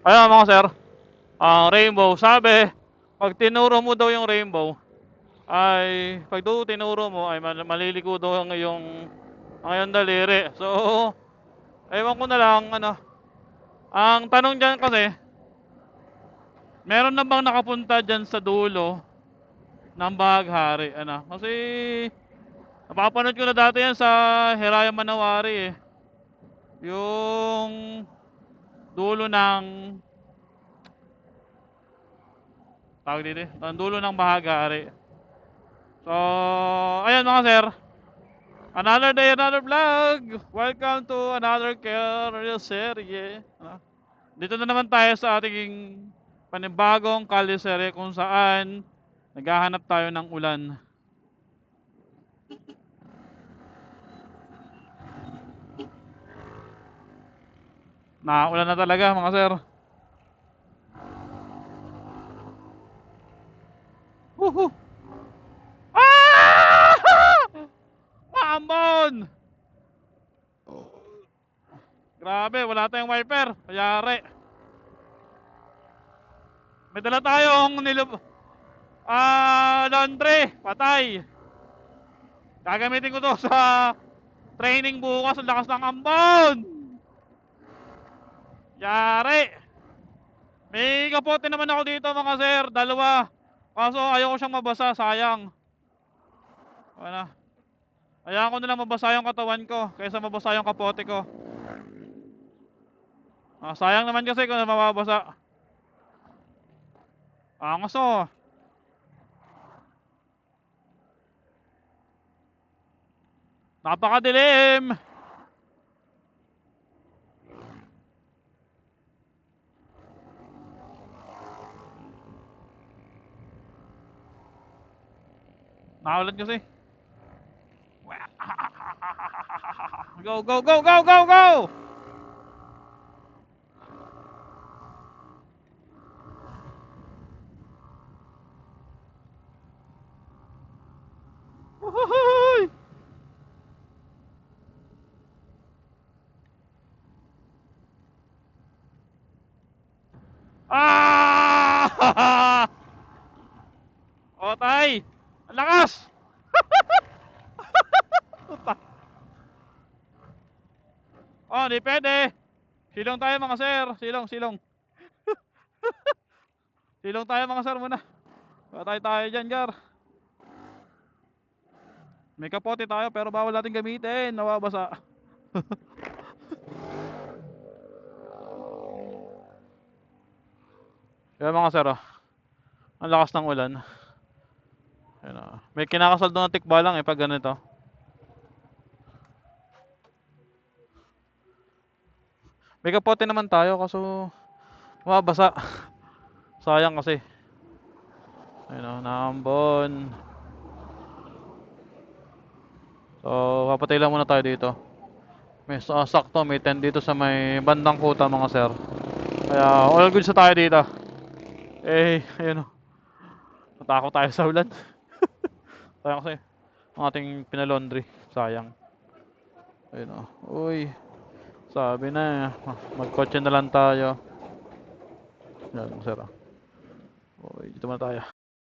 Ayan mga sir, ang rainbow, sabi, pag tinuro mo daw yung rainbow, ay pag daw tinuro mo ay maliligo daw ang iyong daliri. So, ewan ko na lang ano. Ang tanong diyan kasi, meron na bang nakapunta diyan sa dulo ng bahaghari? Ano? Kasi napapanood ko na dati yan sa Hiraya Manawari eh. Yung dulo ng tawag dito, ang dulo ng bahaghari. So, ayan mga sir. Another day, another vlog. Welcome to another Career Serie. Dito na naman tayo sa ating panibagong kalyeserye kung saan naghahanap tayo ng ulan. Naulan na talaga mga sir. Woohoo! Ah! Maambon! Grabe, wala tayong wiper. Kayari. May dala tayong laundry. Patay. Gagamitin ko to sa training bukas. Ang lakas ng ambon. Yari. May kapote naman ako dito mga sir. Dalawa. Kaso ayoko siyang mabasa. Sayang. Ano? Hayaan ko nalang mabasa yung katawan ko kaysa mabasa yung kapote ko. Sayang naman kasi kung mababasa. Angas oh. Napakadilim. Naulan kasi. Go, go, go, go, go, go! Uhuhuy! Ah! Otay! Ang lakas! Oh, di pwede. Silong tayo mga sir. Silong, silong. Silong tayo mga sir muna. Patay tayo dyan, Gar. May kapote tayo pero bawal natin gamitin. Nawabasa. Kaya mga sir, ang lakas ng ulan. Ayun, may kinakasaldo ng tikbalang pag ganito. May kapote naman tayo kaso mababasa. Sayang kasi. Ayun, naambon. So, papatay lang muna tayo dito. May sakto, may tent dito sa may bandang kuta mga sir. Kaya all good sa tayo dito. Ayun o. Natakot tayo sa ulan. Sayang kasi ang ating pinalondry. Sayang. Ayun o. Uy. Sabi na magkotse na lang tayo. Yan mga sir. Uy, dito muna tayo.